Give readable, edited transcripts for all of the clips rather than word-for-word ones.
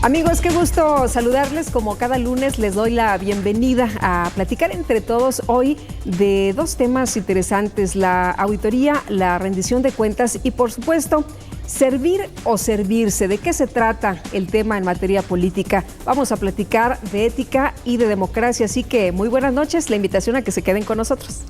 Amigos, qué gusto saludarles. Como cada lunes les doy la bienvenida a platicar entre todos hoy de dos temas interesantes: la auditoría, la rendición de cuentas y, por supuesto, servir o servirse. ¿De qué se trata el tema en materia política? Vamos a platicar de ética y de democracia, así que muy buenas noches. La invitación a que se queden con nosotros.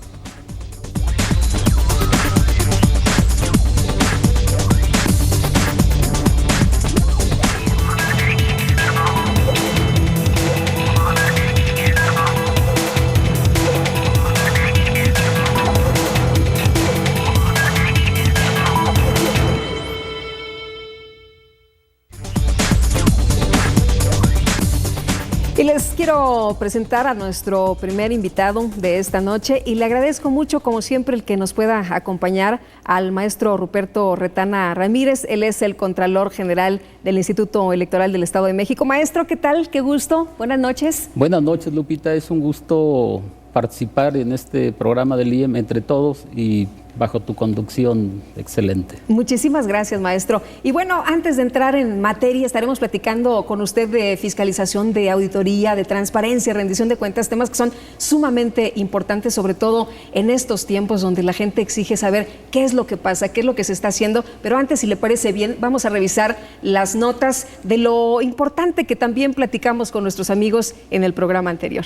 Y les quiero presentar a nuestro primer invitado de esta noche y le agradezco mucho, como siempre, el que nos pueda acompañar, al maestro Ruperto Retana Ramírez. Él es el Contralor General del Instituto Electoral del Estado de México. Maestro, ¿qué tal? Qué gusto. Buenas noches. Buenas noches, Lupita. Es un gusto participar en este programa del IEM entre todos y bajo tu conducción excelente. Muchísimas gracias, maestro. Y bueno, antes de entrar en materia, estaremos platicando con usted de fiscalización, de auditoría, de transparencia, rendición de cuentas, temas que son sumamente importantes, sobre todo en estos tiempos donde la gente exige saber qué es lo que pasa, qué es lo que se está haciendo. Pero antes, si le parece bien, vamos a revisar las notas de lo importante que también platicamos con nuestros amigos en el programa anterior.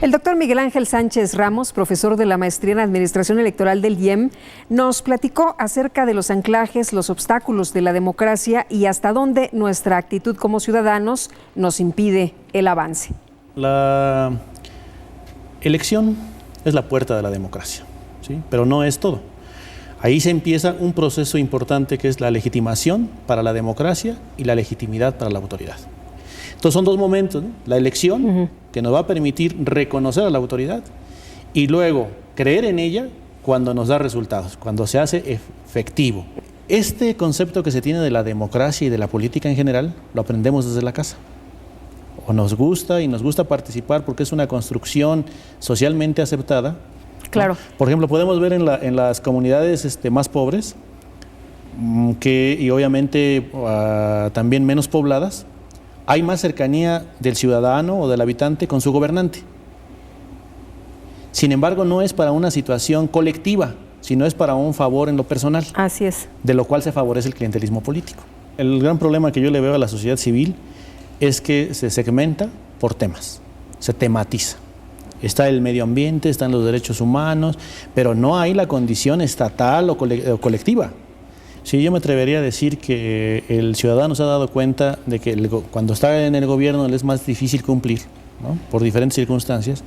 El doctor Miguel Ángel Sánchez Ramos, profesor de la maestría en Administración Electoral del IEM, nos platicó acerca de los anclajes, los obstáculos de la democracia y hasta dónde nuestra actitud como ciudadanos nos impide el avance. La elección es la puerta de la democracia, ¿sí? Pero no es todo. Ahí se empieza un proceso importante que es la legitimación para la democracia y la legitimidad para la autoridad. Entonces son dos momentos, ¿no? La elección, que nos va a permitir reconocer a la autoridad, y luego creer en ella cuando nos da resultados, cuando se hace efectivo. Este concepto que se tiene de la democracia y de la política en general, lo aprendemos desde la casa. O nos gusta y nos gusta participar porque es una construcción socialmente aceptada. Claro. ¿No? Por ejemplo, podemos ver en las comunidades más pobres, y obviamente también menos pobladas, hay más cercanía del ciudadano o del habitante con su gobernante. Sin embargo, no es para una situación colectiva, sino es para un favor en lo personal. Así es. De lo cual se favorece el clientelismo político. El gran problema que yo le veo a la sociedad civil es que se segmenta por temas, se tematiza. Está el medio ambiente, están los derechos humanos, pero no hay la condición estatal o colectiva. Sí, yo me atrevería a decir que el ciudadano se ha dado cuenta de que cuando está en el gobierno le es más difícil cumplir, ¿no? Por diferentes circunstancias.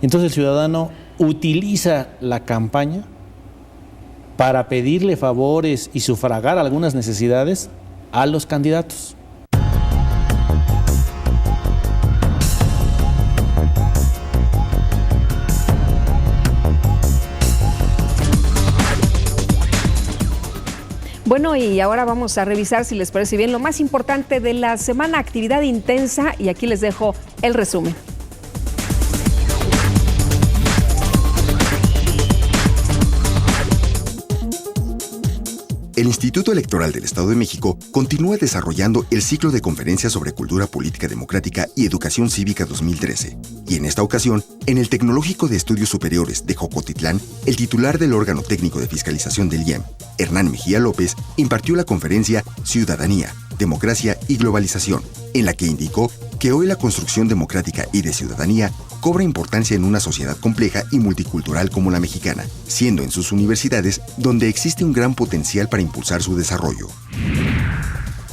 Entonces el ciudadano utiliza la campaña para pedirle favores y sufragar algunas necesidades a los candidatos. Bueno, y ahora vamos a revisar, si les parece bien, lo más importante de la semana: actividad intensa, y aquí les dejo el resumen. El Instituto Electoral del Estado de México continúa desarrollando el ciclo de conferencias sobre cultura política democrática y educación cívica 2013. Y en esta ocasión, en el Tecnológico de Estudios Superiores de Jocotitlán, el titular del órgano técnico de fiscalización del IEM, Hernán Mejía López, impartió la conferencia Ciudadanía, Democracia y Globalización, en la que indicó que hoy la construcción democrática y de ciudadanía cobra importancia en una sociedad compleja y multicultural como la mexicana, siendo en sus universidades donde existe un gran potencial para impulsar su desarrollo.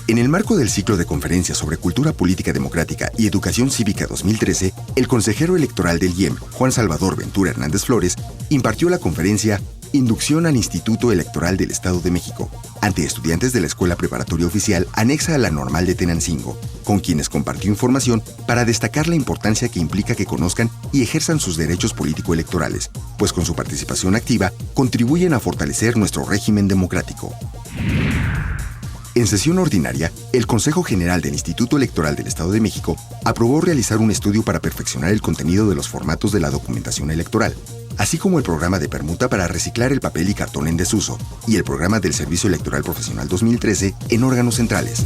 En el marco del ciclo de conferencias sobre cultura política democrática y educación cívica 2013, el consejero electoral del IEM, Juan Salvador Ventura Hernández Flores, impartió la conferencia Inducción al Instituto Electoral del Estado de México, ante estudiantes de la Escuela Preparatoria Oficial anexa a la Normal de Tenancingo, con quienes compartió información para destacar la importancia que implica que conozcan y ejerzan sus derechos político-electorales, pues con su participación activa contribuyen a fortalecer nuestro régimen democrático. En sesión ordinaria, el Consejo General del Instituto Electoral del Estado de México aprobó realizar un estudio para perfeccionar el contenido de los formatos de la documentación electoral, así como el programa de permuta para reciclar el papel y cartón en desuso, y el programa del Servicio Electoral Profesional 2013 en órganos centrales.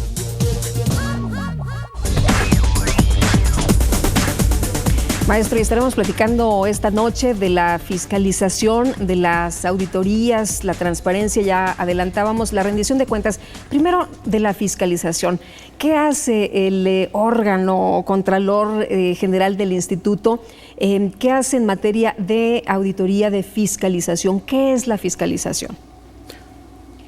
Maestro, y estaremos platicando esta noche de la fiscalización, de las auditorías, la transparencia, ya adelantábamos la rendición de cuentas. Primero, de la fiscalización. ¿Qué hace el órgano Contralor General del Instituto? ¿Qué hace en materia de auditoría, de fiscalización? ¿Qué es la fiscalización?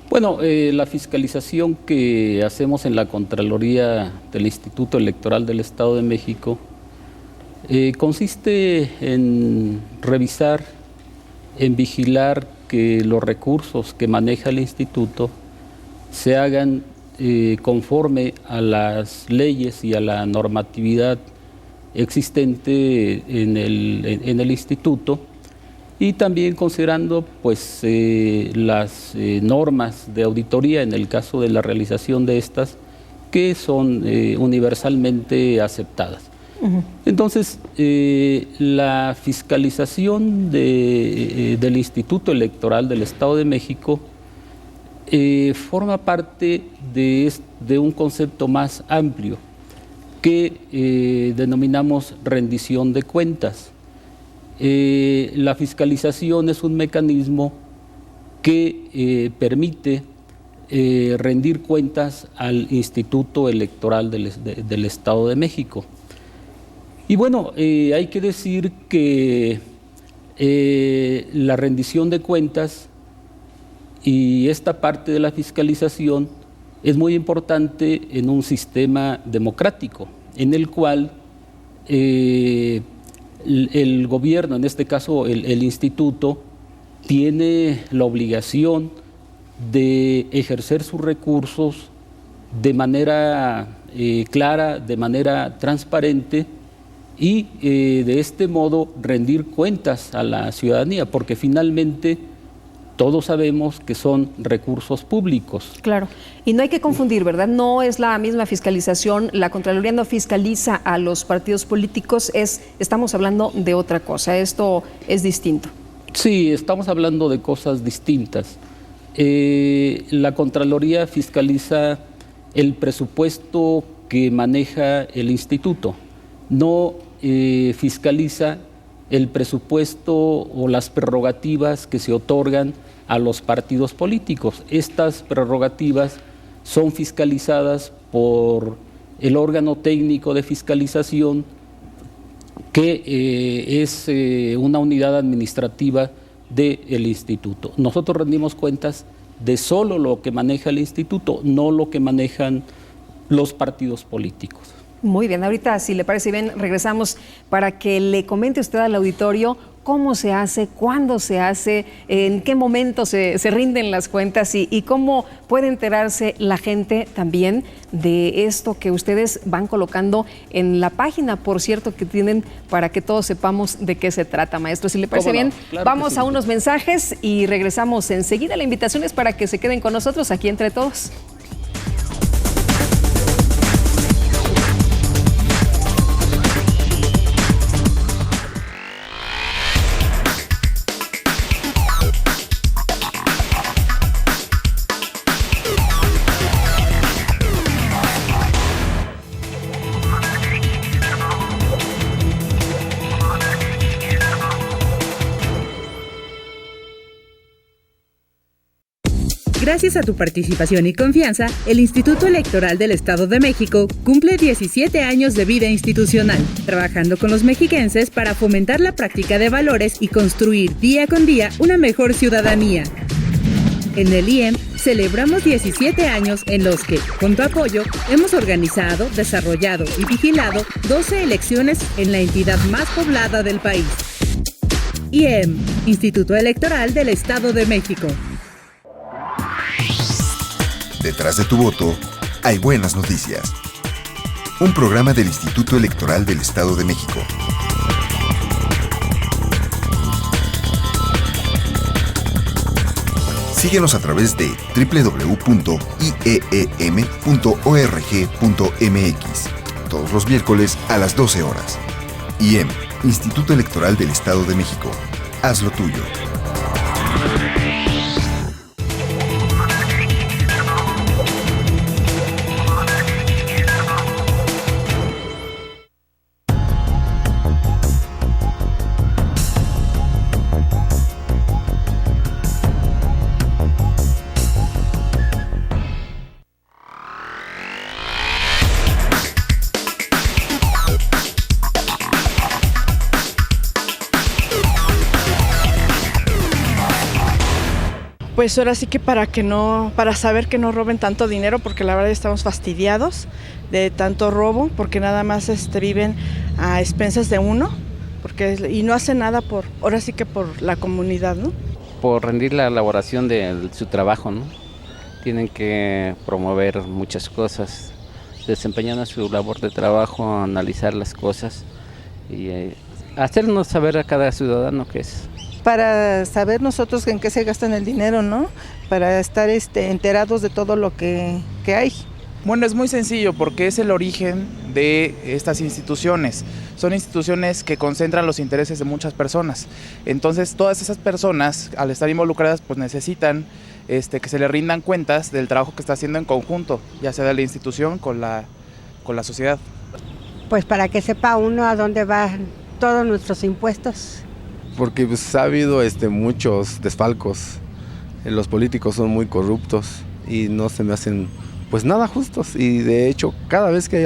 Bueno, la fiscalización que hacemos en la Contraloría del Instituto Electoral del Estado de México consiste en revisar, en vigilar que los recursos que maneja el instituto se hagan conforme a las leyes y a la normatividad existente en el instituto, y también considerando pues las normas de auditoría en el caso de la realización de estas, que son universalmente aceptadas. Entonces, la fiscalización del Instituto Electoral del Estado de México forma parte de un concepto más amplio que denominamos rendición de cuentas. La fiscalización es un mecanismo que permite rendir cuentas al Instituto Electoral del Estado de México. Y bueno, hay que decir que la rendición de cuentas y esta parte de la fiscalización es muy importante en un sistema democrático, en el cual el gobierno, en este caso el instituto, tiene la obligación de ejercer sus recursos de manera clara, de manera transparente, y de este modo rendir cuentas a la ciudadanía, porque finalmente todos sabemos que son recursos públicos. Claro, y no hay que confundir, ¿verdad? No es la misma fiscalización, la Contraloría no fiscaliza a los partidos políticos, estamos hablando de otra cosa, esto es distinto. Sí, estamos hablando de cosas distintas. La Contraloría fiscaliza el presupuesto que maneja el instituto, no fiscaliza el presupuesto o las prerrogativas que se otorgan a los partidos políticos. Estas prerrogativas son fiscalizadas por el órgano técnico de fiscalización, que es una unidad administrativa del instituto. Nosotros rendimos cuentas de solo lo que maneja el instituto, no lo que manejan los partidos políticos. Muy bien, ahorita si le parece bien regresamos para que le comente usted al auditorio cómo se hace, cuándo se hace, en qué momento se rinden las cuentas y cómo puede enterarse la gente también de esto que ustedes van colocando en la página, por cierto, que tienen para que todos sepamos de qué se trata, maestro. Si le parece bien, claro, vamos a unos mensajes y regresamos enseguida. La invitación es para que se queden con nosotros aquí entre todos. Gracias a tu participación y confianza, el Instituto Electoral del Estado de México cumple 17 años de vida institucional, trabajando con los mexiquenses para fomentar la práctica de valores y construir día con día una mejor ciudadanía. En el IEM celebramos 17 años en los que, con tu apoyo, hemos organizado, desarrollado y vigilado 12 elecciones en la entidad más poblada del país. IEM, Instituto Electoral del Estado de México. Detrás de tu voto, hay buenas noticias. Un programa del Instituto Electoral del Estado de México. Síguenos a través de www.ieem.org.mx, todos los miércoles a las 12 horas. IEM, Instituto Electoral del Estado de México. Haz lo tuyo. Pues ahora sí que para saber que no roben tanto dinero, porque la verdad estamos fastidiados de tanto robo, porque nada más viven a expensas de uno, y no hacen nada ahora sí que por la comunidad, ¿no? Por rendir la elaboración de su trabajo, ¿no? Tienen que promover muchas cosas, desempeñando su labor de trabajo, analizar las cosas y hacernos saber a cada ciudadano qué es. Para saber nosotros en qué se gastan el dinero, ¿no? Para estar enterados de todo lo que hay. Bueno, es muy sencillo porque es el origen de estas instituciones. Son instituciones que concentran los intereses de muchas personas. Entonces, todas esas personas, al estar involucradas, pues necesitan que se les rindan cuentas del trabajo que está haciendo en conjunto, ya sea de la institución con la sociedad. Pues para que sepa uno a dónde van todos nuestros impuestos. Porque pues, ha habido muchos desfalcos, los políticos son muy corruptos y no se me hacen pues nada justos, y de hecho cada vez que hay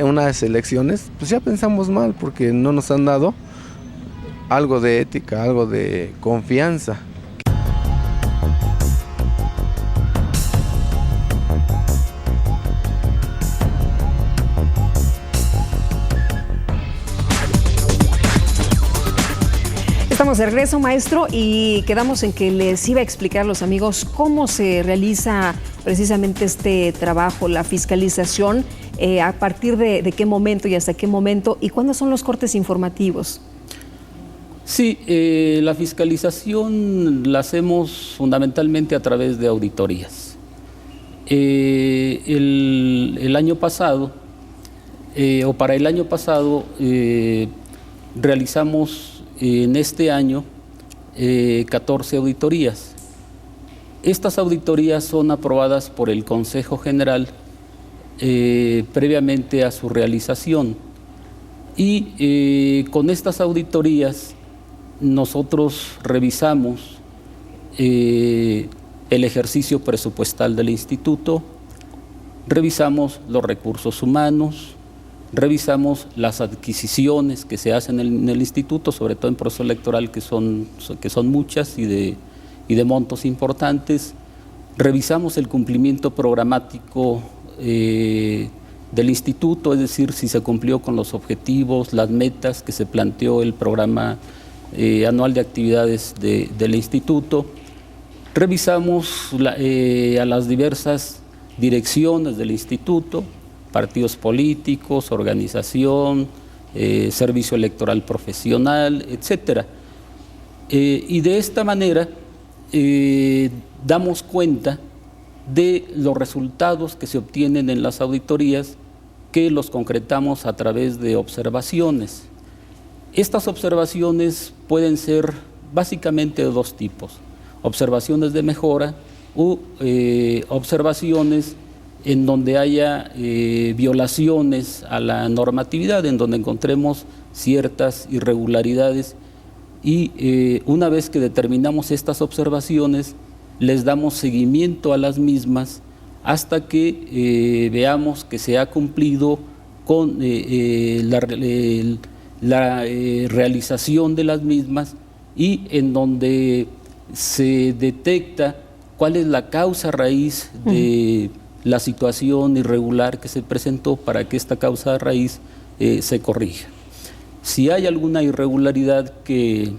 unas elecciones pues ya pensamos mal porque no nos han dado algo de ética, algo de confianza. Estamos de regreso, maestro, y quedamos en que les iba a explicar a los amigos cómo se realiza precisamente este trabajo, la fiscalización, a partir de qué momento y hasta qué momento, y cuándo son los cortes informativos. Sí, la fiscalización la hacemos fundamentalmente a través de auditorías. El año pasado, para el año pasado, realizamos en este año 14 auditorías. Estas auditorías son aprobadas por el Consejo General previamente a su realización, y con estas auditorías nosotros revisamos el ejercicio presupuestal del instituto, revisamos los recursos humanos, revisamos las adquisiciones que se hacen en el instituto, sobre todo en proceso electoral, que son muchas y de montos importantes. Revisamos el cumplimiento programático del instituto, es decir, si se cumplió con los objetivos, las metas que se planteó el programa anual de actividades del instituto. Revisamos a las diversas direcciones del instituto, partidos políticos, organización, servicio electoral profesional, etcétera. Y de esta manera damos cuenta de los resultados que se obtienen en las auditorías, que los concretamos a través de observaciones. Estas observaciones pueden ser básicamente de dos tipos: observaciones de mejora u observaciones en donde haya violaciones a la normatividad, en donde encontremos ciertas irregularidades, y una vez que determinamos estas observaciones, les damos seguimiento a las mismas hasta que veamos que se ha cumplido con la realización de las mismas, y en donde se detecta cuál es la causa raíz de la situación irregular que se presentó, para que esta causa raíz se corrija. Si hay alguna irregularidad que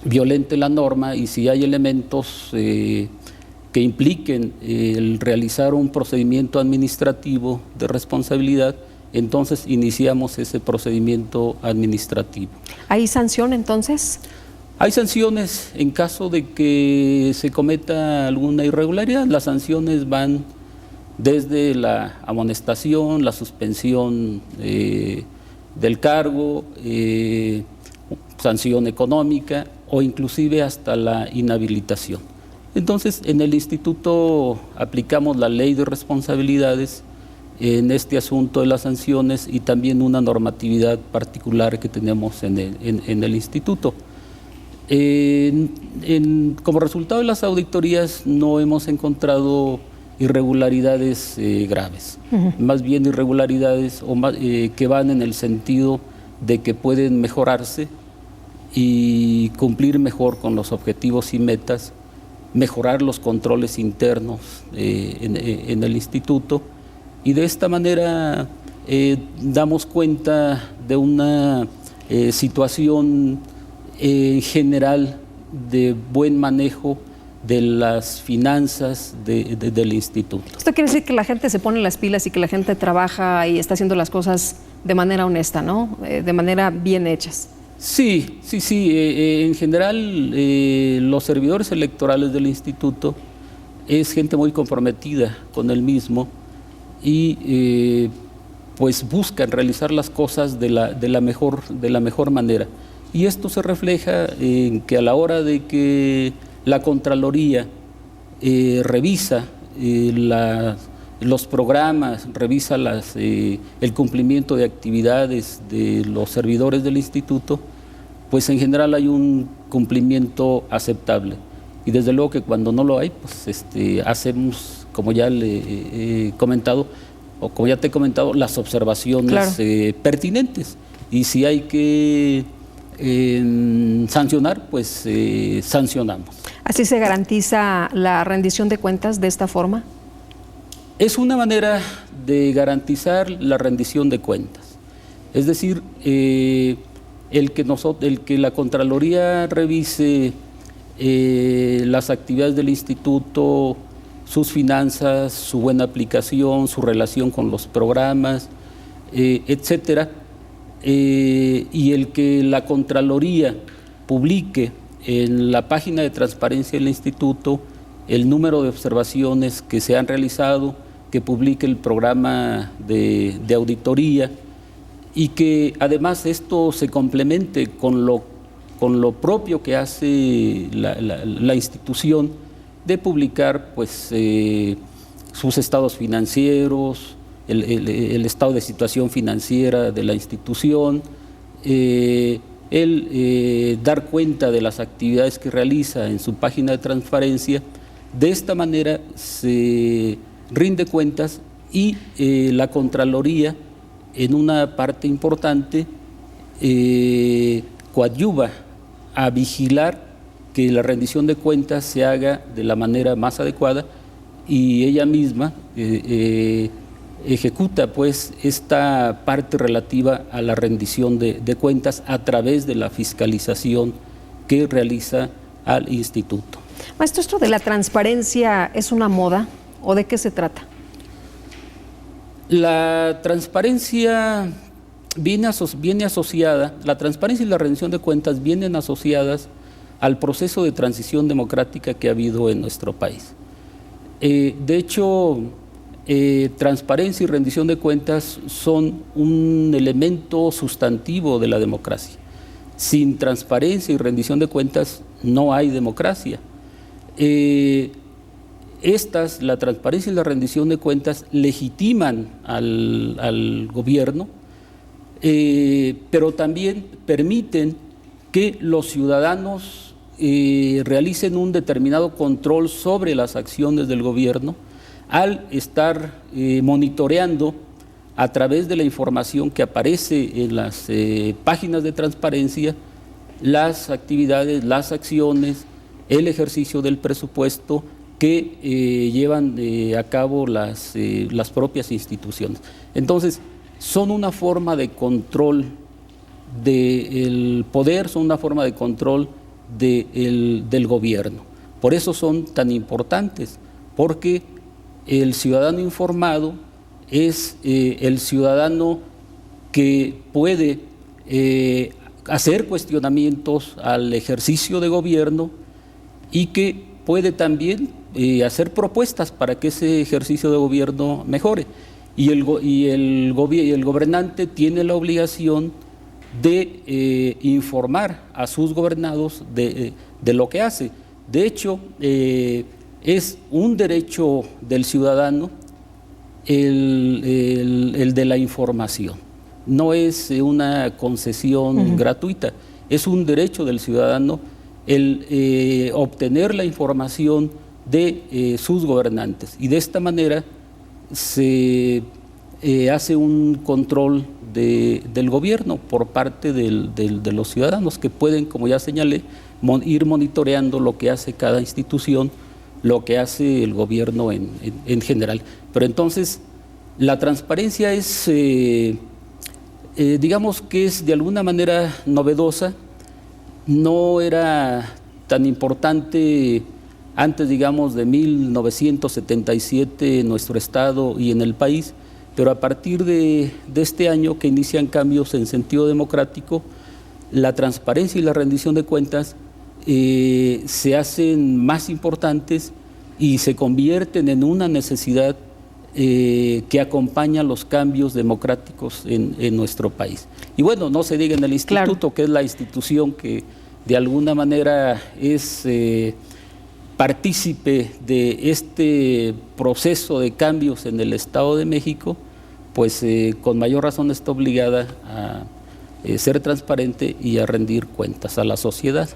violente la norma, y si hay elementos que impliquen el realizar un procedimiento administrativo de responsabilidad, entonces iniciamos ese procedimiento administrativo. ¿Hay sanción entonces? Hay sanciones en caso de que se cometa alguna irregularidad. Las sanciones van desde la amonestación, la suspensión del cargo, sanción económica o inclusive hasta la inhabilitación. Entonces, en el instituto aplicamos la ley de responsabilidades en este asunto de las sanciones y también una normatividad particular que tenemos en el instituto. Como resultado de las auditorías no hemos encontrado irregularidades graves, más bien irregularidades que van en el sentido de que pueden mejorarse y cumplir mejor con los objetivos y metas, mejorar los controles internos en el instituto, y de esta manera damos cuenta de una situación general de buen manejo de las finanzas del instituto. Esto quiere decir que la gente se pone las pilas y que la gente trabaja y está haciendo las cosas de manera honesta, ¿no? De manera bien hechas. Sí. En general, los servidores electorales del instituto es gente muy comprometida con el mismo y pues buscan realizar las cosas de la mejor manera. Y esto se refleja en que a la hora de que la Contraloría revisa los programas, revisa el cumplimiento de actividades de los servidores del instituto, pues en general hay un cumplimiento aceptable. Y desde luego que cuando no lo hay, pues hacemos, como ya le he comentado, o como ya te he comentado, las observaciones pertinentes. Y si hay que sancionar, pues sancionamos. ¿Así se garantiza la rendición de cuentas de esta forma? Es una manera de garantizar la rendición de cuentas. Es decir, el que la Contraloría revise las actividades del instituto, sus finanzas, su buena aplicación, su relación con los programas, etcétera, y el que la Contraloría publique en la página de transparencia del instituto el número de observaciones que se han realizado, que publique el programa de auditoría y que además esto se complemente con lo propio que hace la institución de publicar pues, sus estados financieros, el estado de situación financiera de la institución, dar cuenta de las actividades que realiza en su página de transparencia. De esta manera se rinde cuentas y la Contraloría, en una parte importante, coadyuva a vigilar que la rendición de cuentas se haga de la manera más adecuada y ella misma ejecuta pues esta parte relativa a la rendición de cuentas a través de la fiscalización que realiza al instituto. Maestro, ¿esto de la transparencia es una moda o de qué se trata? La transparencia viene asociada, la transparencia y la rendición de cuentas vienen asociadas al proceso de transición democrática que ha habido en nuestro país. De hecho, transparencia y rendición de cuentas son un elemento sustantivo de la democracia. Sin transparencia y rendición de cuentas no hay democracia. La transparencia y la rendición de cuentas legitiman al gobierno, pero también permiten que los ciudadanos realicen un determinado control sobre las acciones del gobierno al estar monitoreando a través de la información que aparece en las páginas de transparencia las actividades, las acciones, el ejercicio del presupuesto que llevan a cabo las propias instituciones. Entonces, son una forma de control del poder, son una forma de control del gobierno. Por eso son tan importantes, porque el ciudadano informado es el ciudadano que puede hacer cuestionamientos al ejercicio de gobierno y que puede también hacer propuestas para que ese ejercicio de gobierno mejore. Y el gobernante tiene la obligación de informar a sus gobernados de lo que hace. De hecho, es un derecho del ciudadano el de la información. No es una concesión gratuita, es un derecho del ciudadano el obtener la información de sus gobernantes. Y de esta manera se hace un control del gobierno por parte de los ciudadanos, que pueden, como ya señalé, ir monitoreando lo que hace cada institución, lo que hace el gobierno en general. Pero entonces, la transparencia es, digamos que es de alguna manera novedosa. No era tan importante antes, digamos, de 1977 en nuestro estado y en el país, pero a partir de este año, que inician cambios en sentido democrático, la transparencia y la rendición de cuentas se hacen más importantes y se convierten en una necesidad que acompaña los cambios democráticos en nuestro país. Y bueno, no se diga en el instituto, que es la institución que de alguna manera es partícipe de este proceso de cambios en el Estado de México, pues con mayor razón está obligada a ser transparente y a rendir cuentas a la sociedad.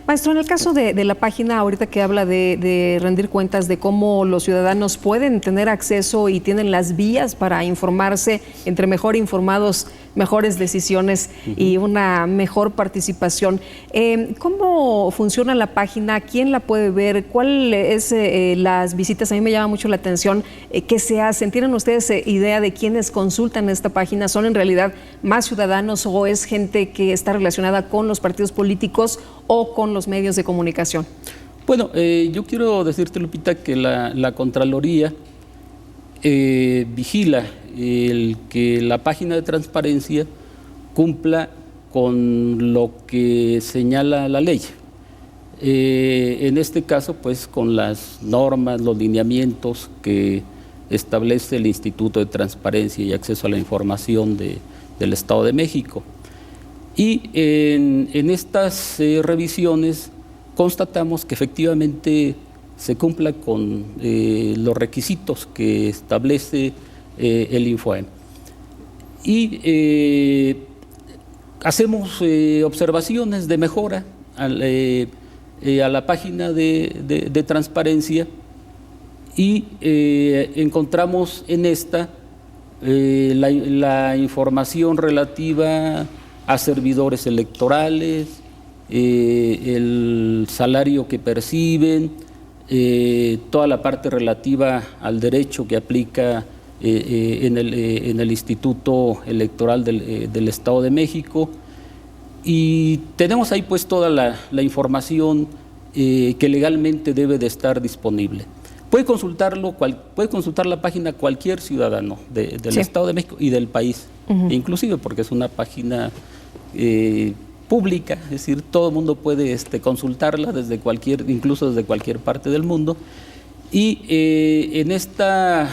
Maestro, en el caso de la página ahorita que habla de rendir cuentas, de cómo los ciudadanos pueden tener acceso y tienen las vías para informarse, entre mejor informados, mejores decisiones y una mejor participación. ¿Cómo funciona la página? ¿Quién la puede ver? ¿Cuál es las visitas? A mí me llama mucho la atención qué se hacen. ¿Tienen ustedes idea de quiénes consultan esta página? ¿Son en realidad más ciudadanos o es gente que está relacionada con los partidos políticos o con los medios de comunicación? Bueno, yo quiero decirte, Lupita, que la Contraloría vigila que la página de transparencia cumpla con lo que señala la ley. En este caso, pues, con las normas, los lineamientos que establece el Instituto de Transparencia y Acceso a la Información del Estado de México. Y en estas revisiones constatamos que efectivamente se cumpla con los requisitos que establece el Infoem. Y hacemos observaciones de mejora a la página de transparencia y encontramos en esta la información relativa a servidores electorales, el salario que perciben, toda la parte relativa al derecho que aplica en el Instituto Electoral del Estado de México, y tenemos ahí pues toda la información que legalmente debe de estar disponible. Puede consultar la página cualquier ciudadano del Estado de México y del país, inclusive porque es una página pública, es decir, todo el mundo puede consultarla incluso desde cualquier parte del mundo. Y en esta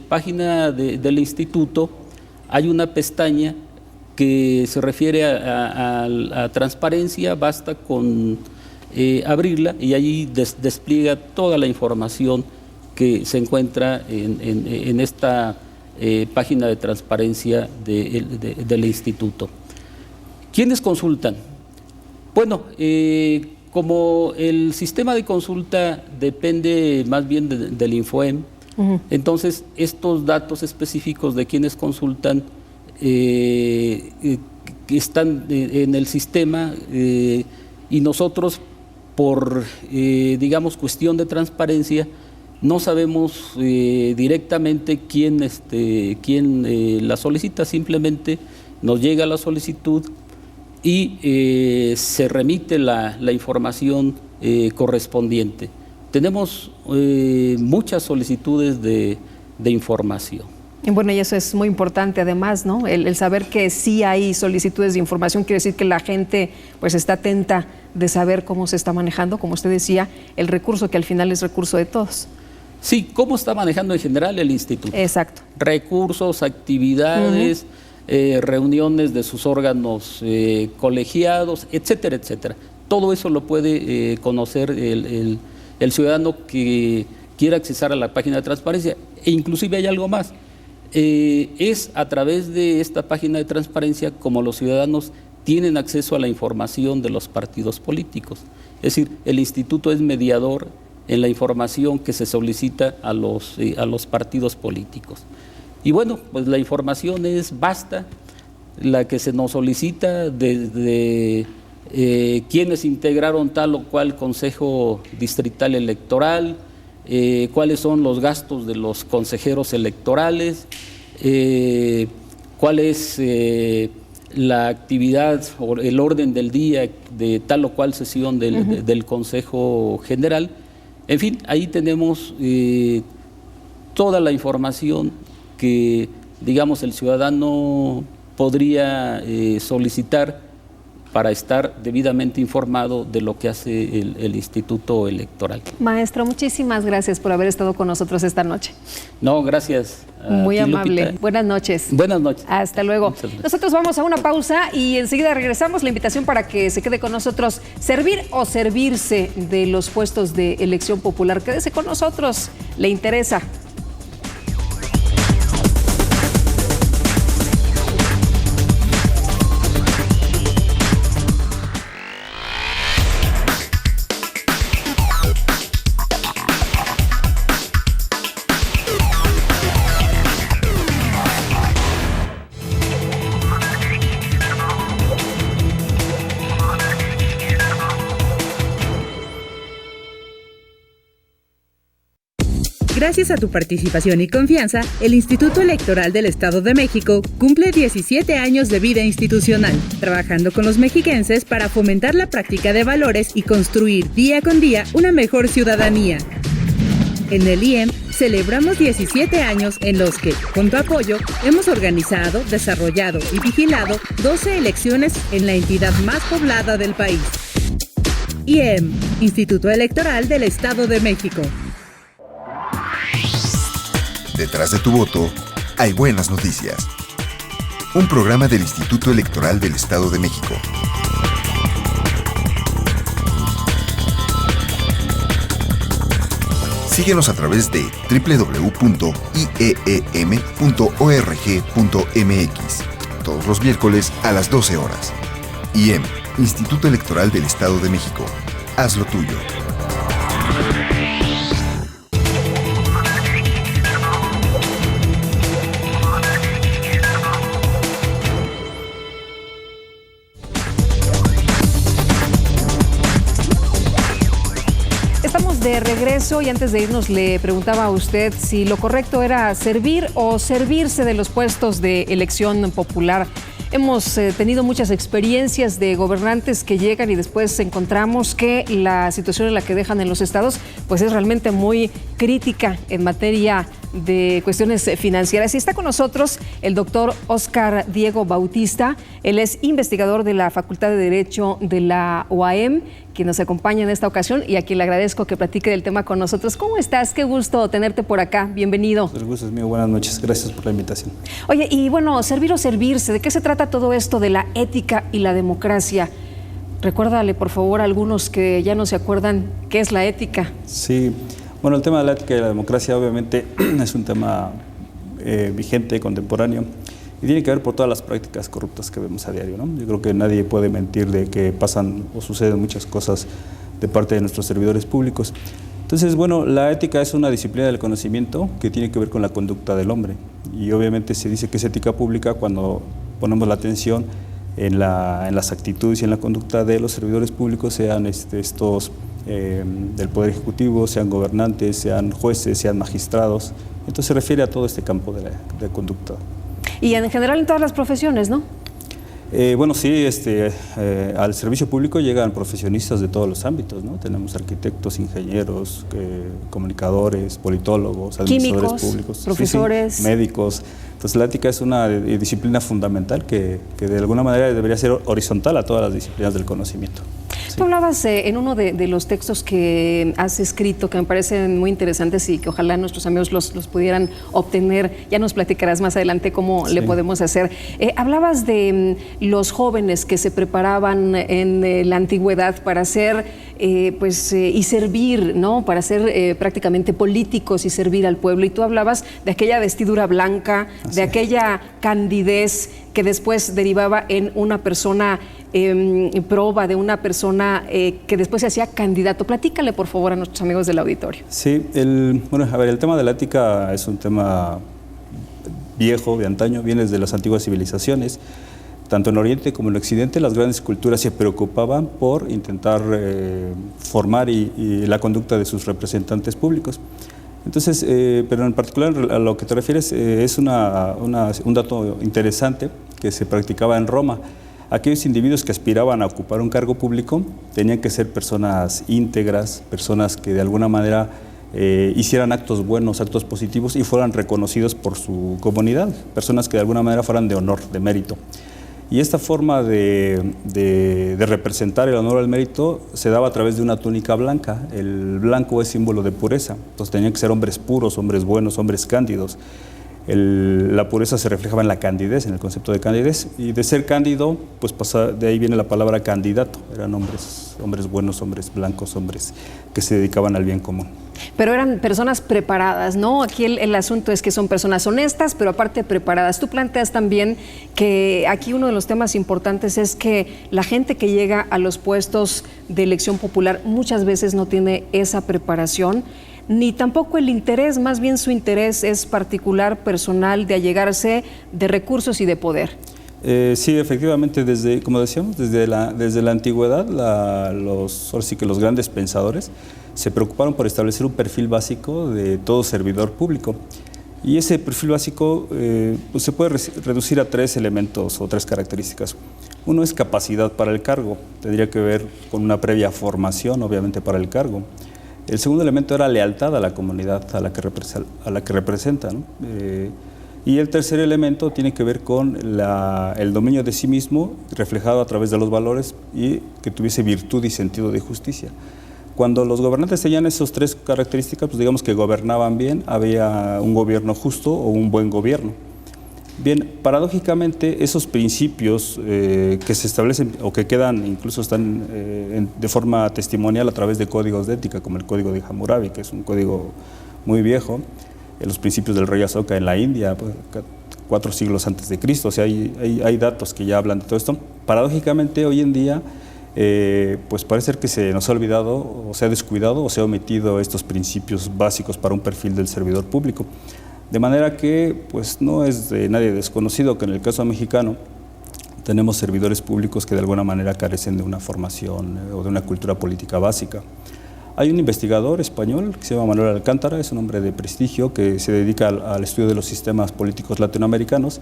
página del instituto hay una pestaña que se refiere a transparencia. Basta con abrirla y allí despliega toda la información que se encuentra en esta página de transparencia del instituto. ¿Quiénes consultan? Bueno, como el sistema de consulta depende más bien del Infoem, entonces estos datos específicos de quienes consultan que están en el sistema, y nosotros por digamos cuestión de transparencia no sabemos directamente quién la solicita. Simplemente nos llega la solicitud y se remite la información correspondiente. Tenemos muchas solicitudes de información. Y bueno, y eso es muy importante además, ¿no? El saber que sí hay solicitudes de información quiere decir que la gente pues está atenta de saber cómo se está manejando, como usted decía, el recurso que al final es recurso de todos. Sí, ¿cómo está manejando en general el instituto? Exacto. Recursos, actividades, reuniones de sus órganos colegiados, etcétera, etcétera. Todo eso lo puede conocer el ciudadano que quiera accesar a la página de transparencia. E inclusive hay algo más. Es a través de esta página de transparencia como los ciudadanos tienen acceso a la información de los partidos políticos. Es decir, el instituto es mediador en la información que se solicita a los partidos políticos. Y bueno, pues la información es vasta, la que se nos solicita desde quiénes integraron tal o cual consejo distrital electoral, cuáles son los gastos de los consejeros electorales, cuál es la actividad o el orden del día de tal o cual sesión del Consejo General. En fin, ahí tenemos toda la información que, digamos, el ciudadano podría solicitar para estar debidamente informado de lo que hace el Instituto Electoral. Maestro, muchísimas gracias por haber estado con nosotros esta noche. No, gracias. Muy amable. Lupita. Buenas noches. Buenas noches. Hasta luego. Nosotros vamos a una pausa y enseguida regresamos. La invitación para que se quede con nosotros. Servir o servirse de los puestos de elección popular. Quédese con nosotros. ¿Le interesa? Gracias a tu participación y confianza, el Instituto Electoral del Estado de México cumple 17 años de vida institucional, trabajando con los mexiquenses para fomentar la práctica de valores y construir día con día una mejor ciudadanía. En el IEM celebramos 17 años en los que, con tu apoyo, hemos organizado, desarrollado y vigilado 12 elecciones en la entidad más poblada del país. IEM, Instituto Electoral del Estado de México. Detrás de tu voto hay buenas noticias. Un programa del Instituto Electoral del Estado de México. Síguenos a través de www.ieem.org.mx todos los miércoles a las 12 horas. IEM, Instituto Electoral del Estado de México. Haz lo tuyo. De regreso, y antes de irnos le preguntaba a usted si lo correcto era servir o servirse de los puestos de elección popular. Hemos tenido muchas experiencias de gobernantes que llegan y después encontramos que la situación en la que dejan en los estados pues es realmente muy crítica en materia de cuestiones financieras. Y está con nosotros el doctor Óscar Diego Bautista. Él es investigador de la Facultad de Derecho de la UAM, quien nos acompaña en esta ocasión y a quien le agradezco que platique del tema con nosotros. ¿Cómo estás? Qué gusto tenerte por acá. Bienvenido. El gusto es mío. Buenas noches. Gracias por la invitación. Oye, y bueno, servir o servirse, ¿de qué se trata todo esto de la ética y la democracia? Recuérdale, por favor, a algunos que ya no se acuerdan qué es la ética. Sí, bueno, el tema de la ética y la democracia obviamente es un tema vigente, contemporáneo, y tiene que ver por todas las prácticas corruptas que vemos a diario, ¿no? Yo creo que nadie puede mentir de que pasan o suceden muchas cosas de parte de nuestros servidores públicos. Entonces, bueno, la ética es una disciplina del conocimiento que tiene que ver con la conducta del hombre, y obviamente se dice que es ética pública cuando ponemos la atención en las actitudes y en la conducta de los servidores públicos, sean estos del Poder Ejecutivo, sean gobernantes, sean jueces, sean magistrados. Entonces se refiere a todo este campo de conducta. Y en general en todas las profesiones, ¿no? Bueno, sí, al servicio público llegan profesionistas de todos los ámbitos, ¿no? Tenemos arquitectos, ingenieros, comunicadores, politólogos, administradores químicos, públicos, profesores, sí, médicos. Entonces la ética es una disciplina fundamental que de alguna manera debería ser horizontal a todas las disciplinas del conocimiento. Tú hablabas en uno de los textos que has escrito que me parecen muy interesantes y que ojalá nuestros amigos los pudieran obtener. Ya nos platicarás más adelante cómo le podemos hacer. Hablabas de los jóvenes que se preparaban en la antigüedad para ser y servir, ¿no? Para ser prácticamente políticos y servir al pueblo. Y tú hablabas de aquella vestidura blanca, de aquella candidez que después derivaba en una persona proba, de una persona que después se hacía candidato. Platícale, por favor, a nuestros amigos del auditorio. Sí, el tema de la ética es un tema viejo, de antaño, viene desde las antiguas civilizaciones. Tanto en Oriente como en Occidente, las grandes culturas se preocupaban por intentar formar y la conducta de sus representantes públicos. Entonces, pero en particular a lo que te refieres, es un dato interesante que se practicaba en Roma. Aquellos individuos que aspiraban a ocupar un cargo público tenían que ser personas íntegras, personas que de alguna manera hicieran actos buenos, actos positivos y fueran reconocidos por su comunidad, personas que de alguna manera fueran de honor, de mérito. Y esta forma de representar el honor al mérito se daba a través de una túnica blanca. El blanco es símbolo de pureza, entonces tenían que ser hombres puros, hombres buenos, hombres cándidos. La pureza se reflejaba en la candidez, en el concepto de candidez, y de ser cándido, pues de ahí viene la palabra candidato. Eran hombres buenos, hombres blancos, hombres que se dedicaban al bien común. Pero eran personas preparadas, ¿no? Aquí el asunto es que son personas honestas, pero aparte preparadas. Tú planteas también que aquí uno de los temas importantes es que la gente que llega a los puestos de elección popular muchas veces no tiene esa preparación, ni tampoco el interés, más bien su interés es particular, personal, de allegarse de recursos y de poder. Sí, efectivamente, como decíamos, desde la antigüedad, ahora sí que los grandes pensadores se preocuparon por establecer un perfil básico de todo servidor público. Y ese perfil básico pues se puede reducir a 3 elementos o 3 características. Uno es capacidad para el cargo, tendría que ver con una previa formación, obviamente, para el cargo. El segundo elemento era lealtad a la comunidad a la que representa, ¿no? Y el tercer elemento tiene que ver con el dominio de sí mismo, reflejado a través de los valores y que tuviese virtud y sentido de justicia. Cuando los gobernantes tenían esas 3 características, pues digamos que gobernaban bien, había un gobierno justo o un buen gobierno. Bien, paradójicamente, esos principios que se establecen o que quedan, incluso están de forma testimonial a través de códigos de ética, como el Código de Hammurabi, que es un código muy viejo, los principios del rey Asoka en la India, 4 siglos antes de Cristo, o sea, hay datos que ya hablan de todo esto. Paradójicamente, hoy en día, pues parece ser que se nos ha olvidado, o se ha descuidado, o se ha omitido estos principios básicos para un perfil del servidor público. De manera que, pues no es de nadie desconocido que en el caso mexicano tenemos servidores públicos que de alguna manera carecen de una formación o de una cultura política básica. Hay un investigador español que se llama Manuel Alcántara, es un hombre de prestigio que se dedica al estudio de los sistemas políticos latinoamericanos,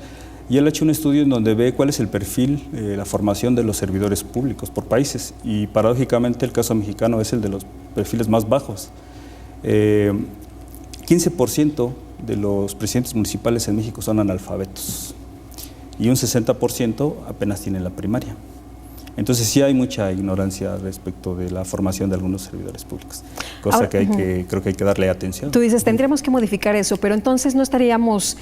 y él ha hecho un estudio en donde ve cuál es el perfil, la formación de los servidores públicos por países, y paradójicamente el caso mexicano es el de los perfiles más bajos. 15% de los presidentes municipales en México son analfabetos y un 60% apenas tienen la primaria. Entonces sí hay mucha ignorancia respecto de la formación de algunos servidores públicos, cosa ahora, que creo que hay que darle atención. Tú dices, tendríamos que modificar eso, pero entonces no estaríamos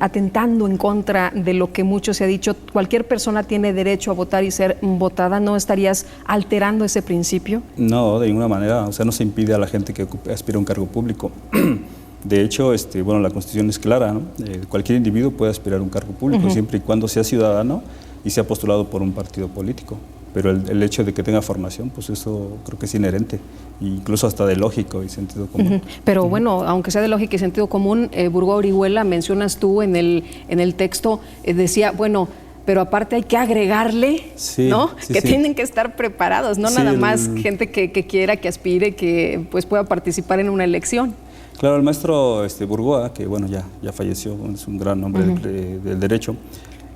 atentando en contra de lo que mucho se ha dicho, cualquier persona tiene derecho a votar y ser votada, ¿no estarías alterando ese principio? No, de ninguna manera, o sea, no se impide a la gente que aspira a un cargo público. De hecho, bueno, la Constitución es clara, ¿no? Cualquier individuo puede aspirar a un cargo público, siempre y cuando sea ciudadano y sea postulado por un partido político. Pero el hecho de que tenga formación, pues eso creo que es inherente, incluso hasta de lógico y sentido común. Pero bueno, aunque sea de lógica y sentido común, Burgoa Orihuela, mencionas tú en el texto, decía, bueno, pero aparte hay que agregarle, ¿no? Que tienen que estar preparados, no nada más gente que quiera, que aspire, que pues pueda participar en una elección. Claro, el maestro Burgoa, que bueno, ya falleció, es un gran hombre del derecho,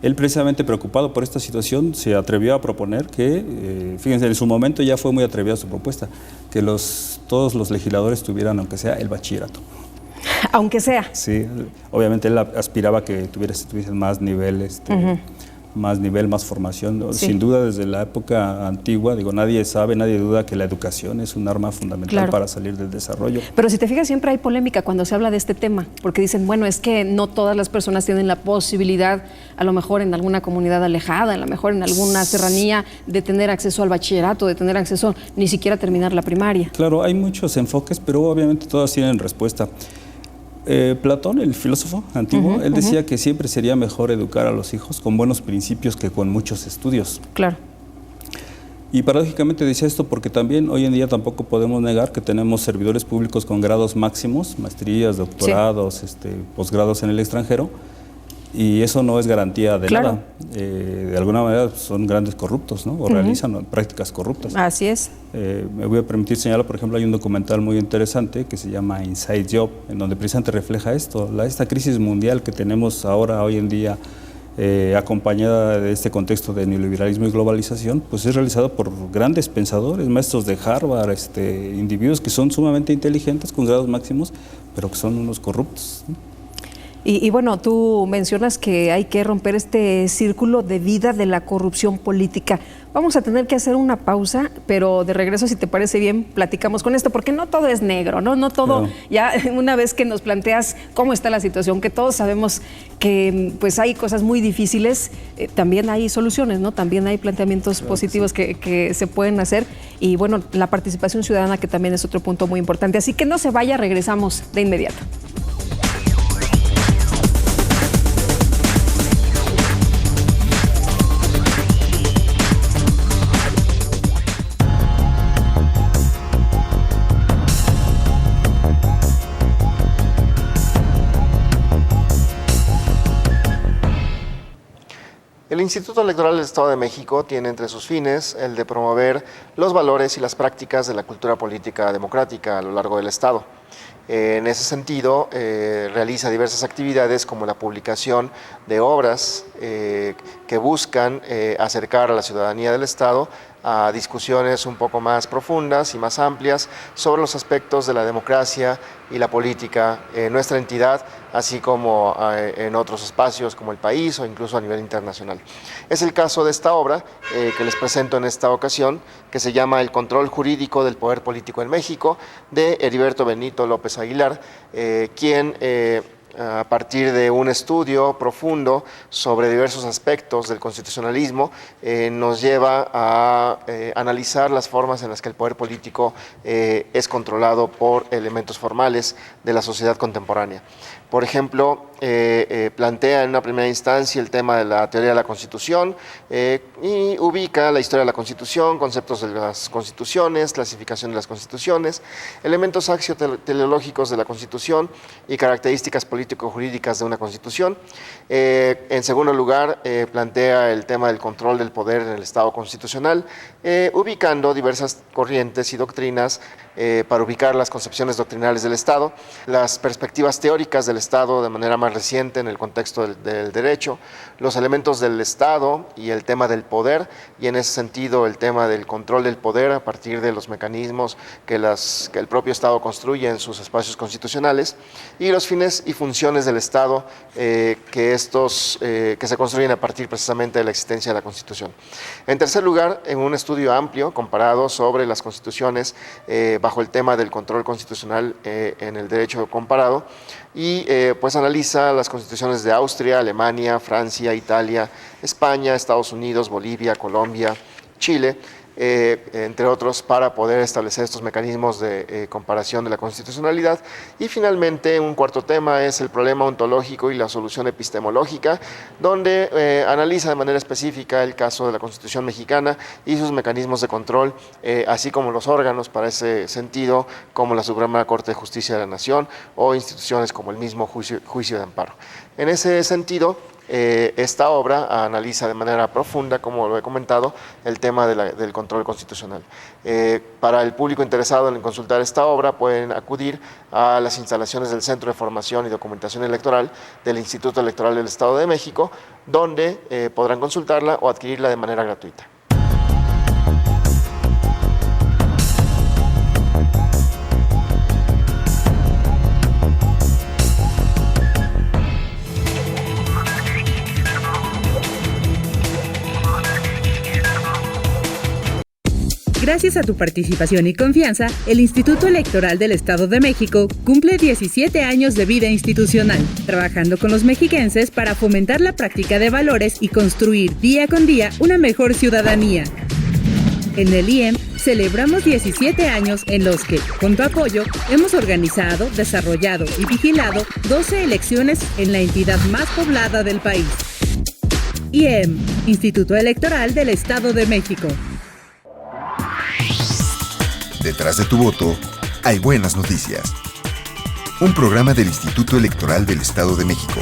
Él, precisamente preocupado por esta situación, se atrevió a proponer que, fíjense, en su momento ya fue muy atrevida su propuesta, que todos los legisladores tuvieran, aunque sea, el bachillerato. Aunque sea. Sí, obviamente él aspiraba a que tuviesen más nivel, más formación, ¿no? Sí. Sin duda, desde la época antigua, digo, nadie duda que la educación es un arma fundamental, claro, para salir del desarrollo. Pero si te fijas, siempre hay polémica cuando se habla de este tema, porque dicen, bueno, es que no todas las personas tienen la posibilidad, a lo mejor en alguna comunidad alejada, a lo mejor en alguna serranía, de tener acceso al bachillerato, de tener acceso ni siquiera a terminar la primaria. Claro, hay muchos enfoques, pero obviamente todas tienen respuesta. Platón, el filósofo antiguo, él decía que siempre sería mejor educar a los hijos con buenos principios que con muchos estudios. Claro. Y paradójicamente decía esto porque también hoy en día tampoco podemos negar que tenemos servidores públicos con grados máximos, maestrías, doctorados, posgrados en el extranjero, y eso no es garantía de nada. De alguna manera son grandes corruptos, ¿no? O realizan prácticas corruptas. Así es. Me voy a permitir señalar, por ejemplo, hay un documental muy interesante que se llama Inside Job, en donde precisamente refleja esto, esta crisis mundial que tenemos ahora, hoy en día, acompañada de este contexto de neoliberalismo y globalización, pues es realizado por grandes pensadores, maestros de Harvard, individuos que son sumamente inteligentes, con grados máximos, pero que son unos corruptos, ¿no? Y bueno, tú mencionas que hay que romper este círculo de vida de la corrupción política. Vamos a tener que hacer una pausa, pero de regreso, si te parece bien, platicamos con esto, porque no todo es negro, ¿no? No todo, claro. Ya una vez que nos planteas cómo está la situación, que todos sabemos que pues hay cosas muy difíciles, también hay soluciones, ¿no? También hay planteamientos claro, positivos sí, que se pueden hacer. Y bueno, la participación ciudadana, que también es otro punto muy importante. Así que no se vaya, regresamos de inmediato. El Instituto Electoral del Estado de México tiene entre sus fines el de promover los valores y las prácticas de la cultura política democrática a lo largo del Estado. En ese sentido, realiza diversas actividades como la publicación de obras que buscan acercar a la ciudadanía del Estado a discusiones un poco más profundas y más amplias sobre los aspectos de la democracia y la política en nuestra entidad, así como en otros espacios como el país o incluso a nivel internacional. Es el caso de esta obra que les presento en esta ocasión, que se llama El control jurídico del poder político en México, de Heriberto Benito López Aguilar, quien a partir de un estudio profundo sobre diversos aspectos del constitucionalismo, nos lleva a analizar las formas en las que el poder político es controlado por elementos formales de la sociedad contemporánea. Por ejemplo, plantea en una primera instancia el tema de la teoría de la Constitución y ubica la historia de la Constitución, conceptos de las constituciones, clasificación de las constituciones, elementos axioteleológicos de la Constitución y características político-jurídicas de una Constitución. En segundo lugar, plantea el tema del control del poder en el Estado constitucional, ubicando diversas corrientes y doctrinas para ubicar las concepciones doctrinales del Estado, las perspectivas teóricas del Estado de manera más reciente en el contexto del derecho, los elementos del Estado y el tema del poder, y en ese sentido el tema del control del poder a partir de los mecanismos que el propio Estado construye en sus espacios constitucionales, y los fines y funciones del Estado que se construyen a partir precisamente de la existencia de la Constitución. En tercer lugar, en un estudio amplio comparado sobre las constituciones bajo el tema del control constitucional en el derecho comparado, y pues analiza las constituciones de Austria, Alemania, Francia, Italia, España, Estados Unidos, Bolivia, Colombia, Chile, entre otros, para poder establecer estos mecanismos de comparación de la constitucionalidad. Y finalmente, un cuarto tema es el problema ontológico y la solución epistemológica, donde analiza de manera específica el caso de la Constitución mexicana y sus mecanismos de control, así como los órganos para ese sentido, como la Suprema Corte de Justicia de la Nación o instituciones como el mismo juicio de amparo. En ese sentido, Esta obra analiza de manera profunda, como lo he comentado, el tema del control constitucional. Para el público interesado en consultar esta obra, pueden acudir a las instalaciones del Centro de Formación y Documentación Electoral del Instituto Electoral del Estado de México, donde podrán consultarla o adquirirla de manera gratuita. Gracias a tu participación y confianza, el Instituto Electoral del Estado de México cumple 17 años de vida institucional, trabajando con los mexiquenses para fomentar la práctica de valores y construir día con día una mejor ciudadanía. En el IEM celebramos 17 años en los que, con tu apoyo, hemos organizado, desarrollado y vigilado 12 elecciones en la entidad más poblada del país. IEM, Instituto Electoral del Estado de México. Detrás de tu voto, hay buenas noticias. Un programa del Instituto Electoral del Estado de México.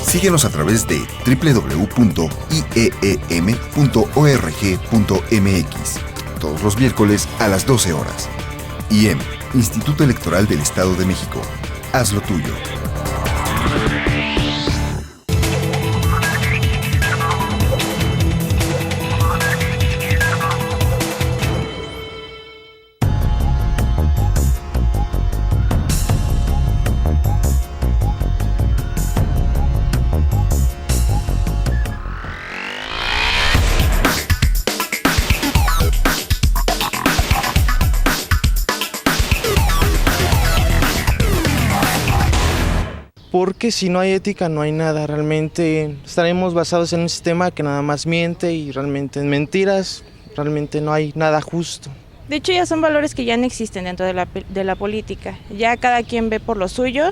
Síguenos a través de www.ieem.org.mx todos los miércoles a las 12 horas. IEM, Instituto Electoral del Estado de México. Haz lo tuyo. Porque si no hay ética no hay nada, realmente estaremos basados en un sistema que nada más miente y realmente en mentiras, realmente no hay nada justo. De hecho ya son valores que ya no existen dentro de la política, ya cada quien ve por lo suyo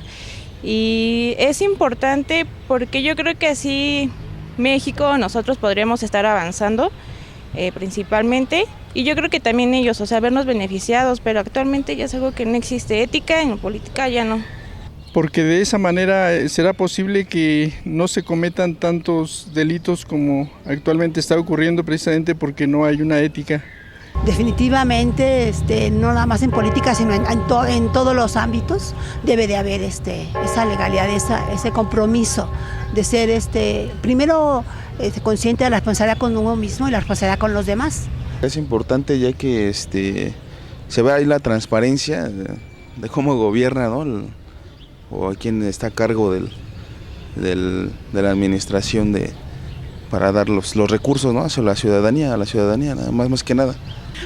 y es importante porque yo creo que así México, nosotros podríamos estar avanzando principalmente y yo creo que también ellos, o sea, vernos beneficiados, pero actualmente ya es algo que no existe, ética en política ya no. Porque de esa manera será posible que no se cometan tantos delitos como actualmente está ocurriendo precisamente porque no hay una ética. Definitivamente, no nada más en política, sino en todos los ámbitos debe de haber esa legalidad, ese compromiso de ser primero consciente de la responsabilidad con uno mismo y la responsabilidad con los demás. Es importante ya que se ve ahí la transparencia de cómo gobierna, ¿no? O quien está a cargo de la administración para dar los recursos, ¿no? Hacia la ciudadanía, nada más que nada.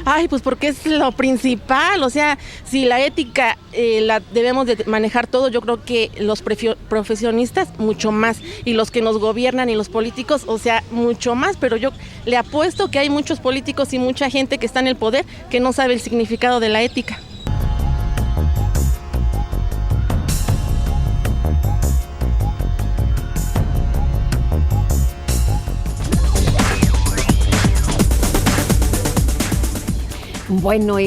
Ay, pues porque es lo principal, o sea, si la ética la debemos de manejar todo, yo creo que los profesionistas mucho más, y los que nos gobiernan y los políticos, o sea, mucho más, pero yo le apuesto que hay muchos políticos y mucha gente que está en el poder que no sabe el significado de la ética. Bueno,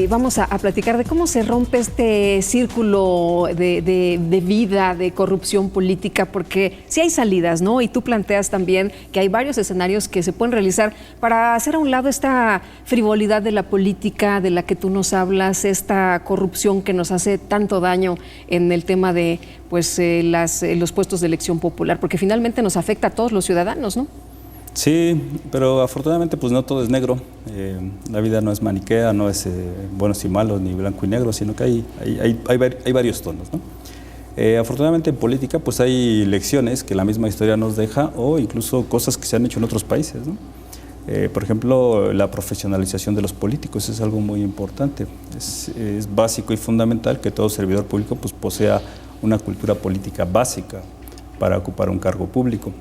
vamos a platicar de cómo se rompe este círculo de vida, de corrupción política, porque sí hay salidas, ¿no? Y tú planteas también que hay varios escenarios que se pueden realizar para hacer a un lado esta frivolidad de la política de la que tú nos hablas, esta corrupción que nos hace tanto daño en el tema de los puestos de elección popular, porque finalmente nos afecta a todos los ciudadanos, ¿no? Sí, pero afortunadamente pues no todo es negro. La vida no es maniquea, no es buenos y malos ni blanco y negro, sino que hay varios tonos, ¿no? Afortunadamente en política pues hay lecciones que la misma historia nos deja o incluso cosas que se han hecho en otros países, ¿no? Por ejemplo, la profesionalización de los políticos es algo muy importante. Es básico y fundamental que todo servidor público pues posea una cultura política básica para ocupar un cargo público.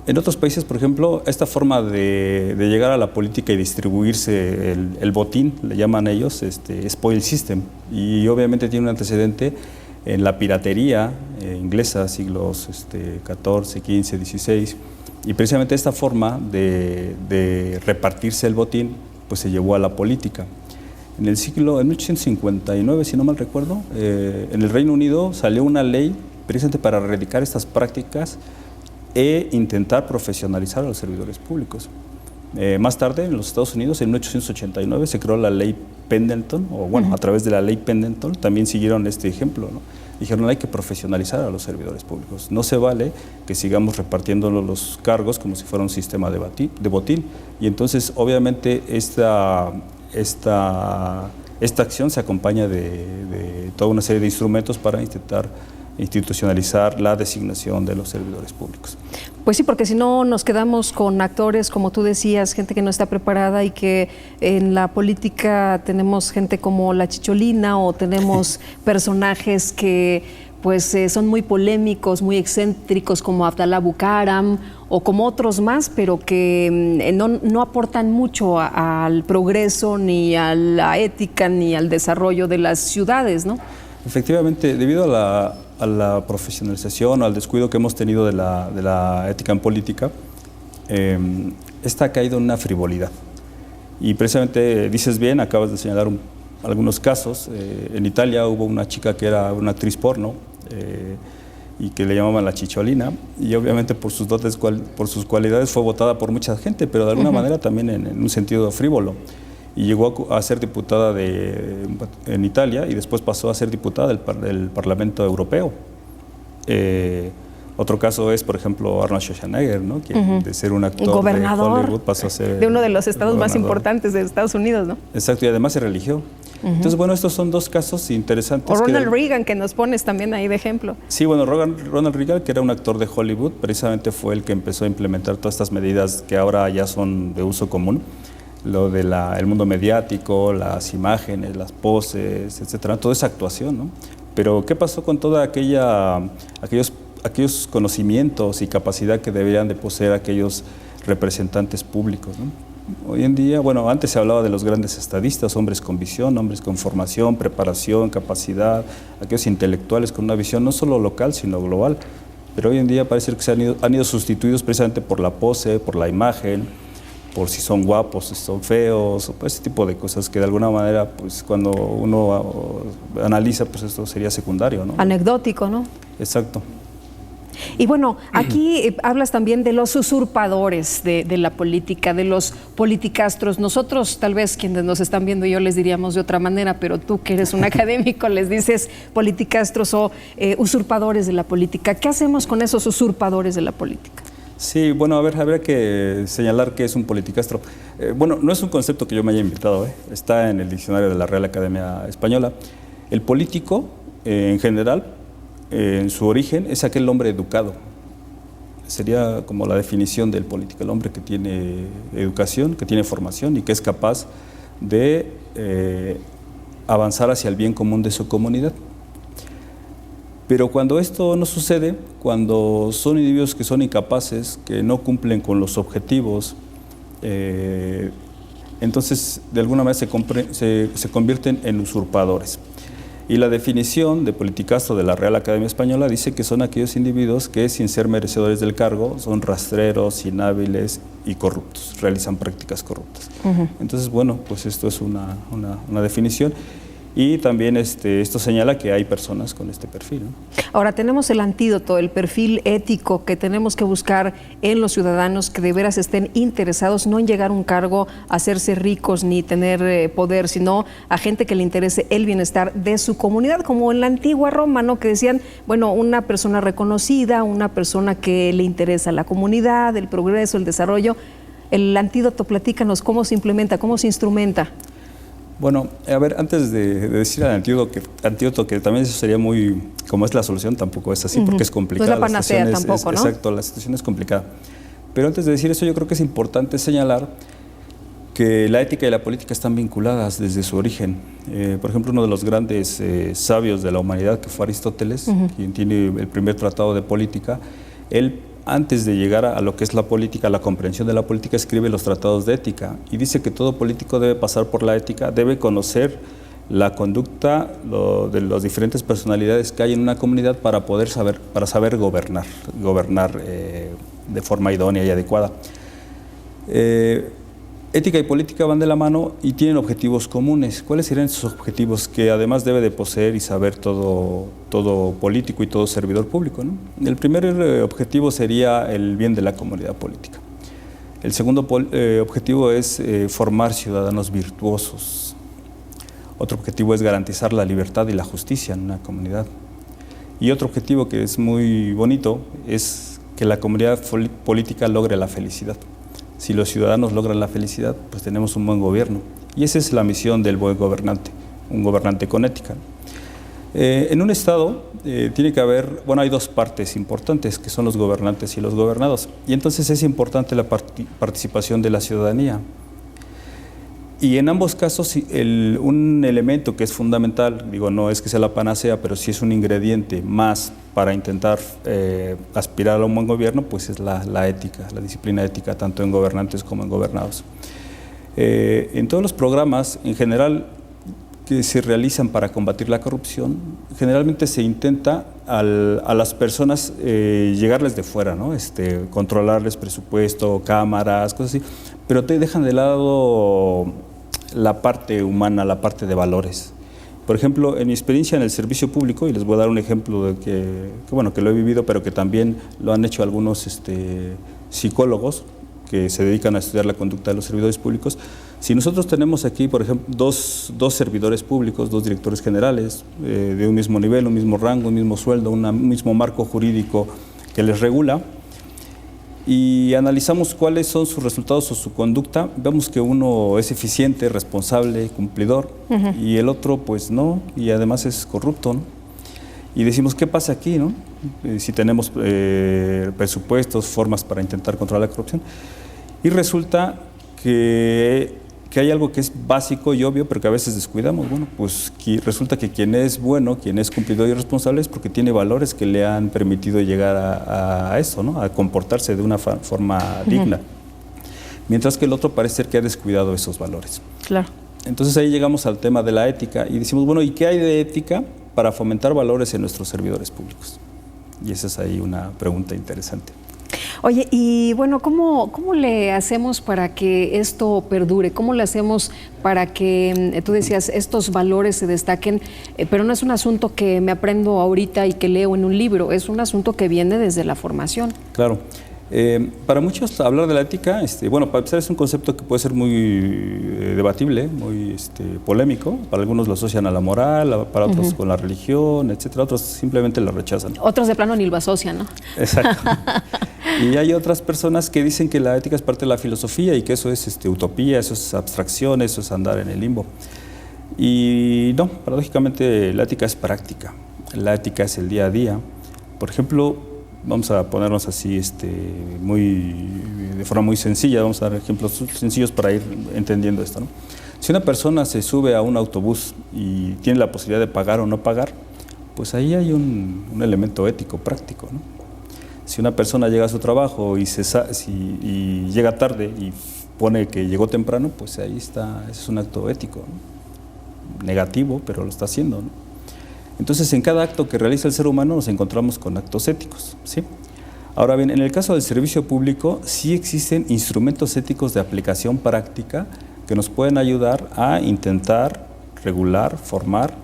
En otros países, por ejemplo, esta forma de llegar a la política y distribuirse el botín, le llaman ellos, spoil system, y obviamente tiene un antecedente en la piratería inglesa, siglos XIV, XV, XVI, y precisamente esta forma de repartirse el botín pues se llevó a la política. En 1859, si no mal recuerdo, en el Reino Unido salió una ley precisamente para erradicar estas prácticas e intentar profesionalizar a los servidores públicos. Más tarde, en los Estados Unidos, en 1889, se creó la ley Pendleton, o bueno, a través de la ley Pendleton también siguieron este ejemplo, ¿no? Dijeron, hay que profesionalizar a los servidores públicos. No se vale que sigamos repartiendo los cargos como si fuera un sistema de botín. Y entonces, obviamente, esta acción se acompaña de toda una serie de instrumentos para intentar institucionalizar la designación de los servidores públicos. Pues sí, porque si no nos quedamos con actores, como tú decías, gente que no está preparada y que en la política tenemos gente como la Chicholina o tenemos personajes que pues son muy polémicos, muy excéntricos como Abdalá Bucaram o como otros más, pero que no aportan mucho al progreso, ni a la ética, ni al desarrollo de las ciudades, ¿no? Efectivamente, debido a la profesionalización o al descuido que hemos tenido de la ética en política, esta ha caído en una frivolidad. Y precisamente dices bien, acabas de señalar algunos casos. En Italia hubo una chica que era una actriz porno y que le llamaban la Chicholina, y obviamente por sus dotes, por sus cualidades fue votada por mucha gente, pero de alguna manera también en un sentido frívolo. Y llegó a ser diputada en Italia y después pasó a ser diputada del Parlamento Europeo. Otro caso es, por ejemplo, Arnold Schwarzenegger, ¿no? Quien de ser un actor de Hollywood pasó a ser de uno de los estados más importantes de Estados Unidos, ¿no? Exacto, y además se religió. Entonces, bueno, estos son dos casos interesantes. O Ronald Reagan, que nos pones también ahí de ejemplo. Sí, bueno, Ronald Reagan, que era un actor de Hollywood, precisamente fue el que empezó a implementar todas estas medidas que ahora ya son de uso común. Lo del mundo mediático, las imágenes, las poses, etcétera, toda esa actuación, ¿no? Pero ¿qué pasó con toda aquellos conocimientos y capacidad que deberían de poseer aquellos representantes públicos, ¿no? Hoy en día, bueno, antes se hablaba de los grandes estadistas, hombres con visión, hombres con formación, preparación, capacidad, aquellos intelectuales con una visión no solo local, sino global. Pero hoy en día parece que han ido sustituidos precisamente por la pose, por la imagen, por si son guapos, si son feos, o pues ese tipo de cosas que de alguna manera, pues cuando uno analiza, pues esto sería secundario, ¿no? Anecdótico, ¿no? Exacto. Y bueno, aquí hablas también de los usurpadores de la política, de los politicastros. Nosotros, tal vez quienes nos están viendo, yo les diríamos de otra manera, pero tú que eres un académico les dices politicastros o usurpadores de la política. ¿Qué hacemos con esos usurpadores de la política? Sí, bueno, a ver, habría que señalar qué es un politicastro. Bueno, no es un concepto que yo me haya inventado, está en el diccionario de la Real Academia Española. El político, en general, en su origen, es aquel hombre educado. Sería como la definición del político, el hombre que tiene educación, que tiene formación y que es capaz de avanzar hacia el bien común de su comunidad. Pero cuando esto no sucede, cuando son individuos que son incapaces, que no cumplen con los objetivos, entonces de alguna manera se convierten en usurpadores. Y la definición de politicastro de la Real Academia Española dice que son aquellos individuos que, sin ser merecedores del cargo, son rastreros, inhábiles y corruptos, realizan prácticas corruptas. Entonces, bueno, pues esto es una definición. Y también esto señala que hay personas con este perfil, ¿no? Ahora, tenemos el antídoto, el perfil ético que tenemos que buscar en los ciudadanos que de veras estén interesados no en llegar a un cargo, a hacerse ricos ni tener poder, sino a gente que le interese el bienestar de su comunidad, como en la antigua Roma, ¿no? Que decían, bueno, una persona reconocida, una persona que le interesa la comunidad, el progreso, el desarrollo. El antídoto, platícanos, ¿cómo se implementa, cómo se instrumenta? Bueno, a ver, antes de decir al antídoto, que también eso sería muy, como es la solución, tampoco es así, porque es complicada. No es la panacea tampoco, ¿no? Exacto, la situación es complicada. Pero antes de decir eso, yo creo que es importante señalar que la ética y la política están vinculadas desde su origen. Por ejemplo, uno de los grandes sabios de la humanidad, que fue Aristóteles, quien tiene el primer tratado de política, él, antes de llegar a lo que es la política, la comprensión de la política, escribe los tratados de ética y dice que todo político debe pasar por la ética, debe conocer la conducta de las diferentes personalidades que hay en una comunidad para saber gobernar de forma idónea y adecuada. Ética y política van de la mano y tienen objetivos comunes. ¿Cuáles serían esos objetivos que además debe de poseer y saber todo político y todo servidor público, ¿no? El primer objetivo sería el bien de la comunidad política. El segundo objetivo es formar ciudadanos virtuosos. Otro objetivo es garantizar la libertad y la justicia en una comunidad. Y otro objetivo que es muy bonito es que la comunidad política logre la felicidad. Si los ciudadanos logran la felicidad, pues tenemos un buen gobierno. Y esa es la misión del buen gobernante, un gobernante con ética. En un Estado tiene que haber, hay dos partes importantes, que son los gobernantes y los gobernados. Y entonces es importante la participación de la ciudadanía. Y en ambos casos, un elemento que es fundamental, no es que sea la panacea, pero sí es un ingrediente más para intentar aspirar a un buen gobierno, pues es la ética, la disciplina ética, tanto en gobernantes como en gobernados. En todos los programas, en general, que se realizan para combatir la corrupción, generalmente se intenta a las personas llegarles de fuera, ¿no? Controlarles presupuesto, cámaras, cosas así, pero te dejan de lado la parte humana, la parte de valores. Por ejemplo, en mi experiencia en el servicio público, y les voy a dar un ejemplo de que lo he vivido, pero que también lo han hecho algunos psicólogos que se dedican a estudiar la conducta de los servidores públicos. Si nosotros tenemos aquí, por ejemplo, dos servidores públicos, dos directores generales de un mismo nivel, un mismo rango, un mismo sueldo, un mismo marco jurídico que les regula, y analizamos cuáles son sus resultados o su conducta, vemos que uno es eficiente, responsable, cumplidor, y el otro pues no, y además es corrupto, ¿no? Y decimos, ¿qué pasa aquí, no? Si tenemos presupuestos, formas para intentar controlar la corrupción. Y resulta que hay algo que es básico y obvio, pero que a veces descuidamos. Bueno, pues resulta que quien es bueno, quien es cumplidor y responsable es porque tiene valores que le han permitido llegar a eso, ¿no? A comportarse de una forma digna. Mientras que el otro parece ser que ha descuidado esos valores. Claro. Entonces ahí llegamos al tema de la ética y decimos, bueno, ¿y qué hay de ética para fomentar valores en nuestros servidores públicos? Y esa es ahí una pregunta interesante. Oye, y bueno, ¿cómo le hacemos para que esto perdure? ¿Cómo le hacemos para que, tú decías, estos valores se destaquen? Pero no es un asunto que me aprendo ahorita y que leo en un libro, es un asunto que viene desde la formación. Claro. Para muchos hablar de la ética, para empezar es un concepto que puede ser muy debatible, muy polémico. Para algunos lo asocian a la moral, para otros con la religión, etcétera. Otros simplemente lo rechazan. Otros de plano ni lo asocian, ¿no? Exacto. Y hay otras personas que dicen que la ética es parte de la filosofía y que eso es utopía, eso es abstracción, eso es andar en el limbo. Y no, paradójicamente la ética es práctica. La ética es el día a día. Por ejemplo, vamos a ponernos así de forma muy sencilla, vamos a dar ejemplos sencillos para ir entendiendo esto, ¿no? Si una persona se sube a un autobús y tiene la posibilidad de pagar o no pagar, pues ahí hay un elemento ético práctico, ¿no? Si una persona llega a su trabajo y llega tarde y pone que llegó temprano, pues ahí está, ese es un acto ético, ¿no? Negativo, pero lo está haciendo, ¿no? Entonces, en cada acto que realiza el ser humano nos encontramos con actos éticos, ¿sí? Ahora bien, en el caso del servicio público, sí existen instrumentos éticos de aplicación práctica que nos pueden ayudar a intentar regular, formar,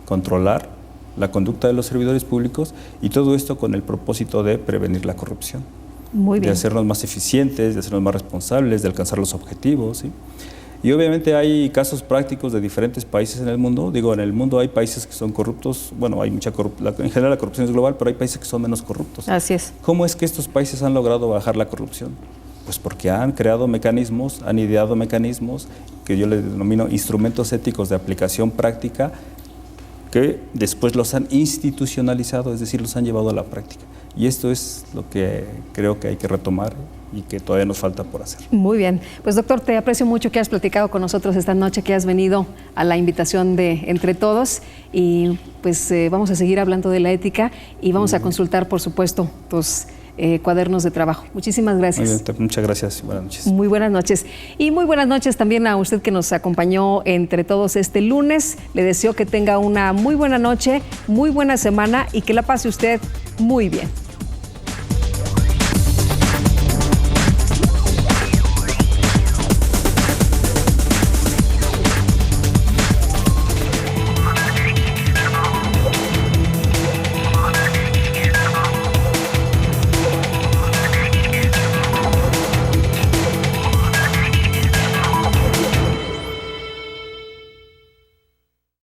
controlar la conducta de los servidores públicos y todo esto con el propósito de prevenir la corrupción. Muy bien. De hacernos más eficientes, de hacernos más responsables, de alcanzar los objetivos, ¿sí? Y obviamente hay casos prácticos de diferentes países en el mundo. En el mundo hay países que son corruptos, hay mucha corrupción, en general la corrupción es global, pero hay países que son menos corruptos. Así es. ¿Cómo es que estos países han logrado bajar la corrupción? Pues porque han creado mecanismos, han ideado mecanismos que yo les denomino instrumentos éticos de aplicación práctica que después los han institucionalizado, es decir, los han llevado a la práctica. Y esto es lo que creo que hay que retomar y que todavía nos falta por hacer. Muy bien. Pues doctor, te aprecio mucho que hayas platicado con nosotros esta noche, que has venido a la invitación de Entre Todos y pues vamos a seguir hablando de la ética y vamos a consultar, por supuesto, tus cuadernos de trabajo. Muchísimas gracias. Muy bien, muchas gracias. Buenas noches. Muy buenas noches. Y muy buenas noches también a usted que nos acompañó Entre Todos este lunes. Le deseo que tenga una muy buena noche, muy buena semana y que la pase usted muy bien.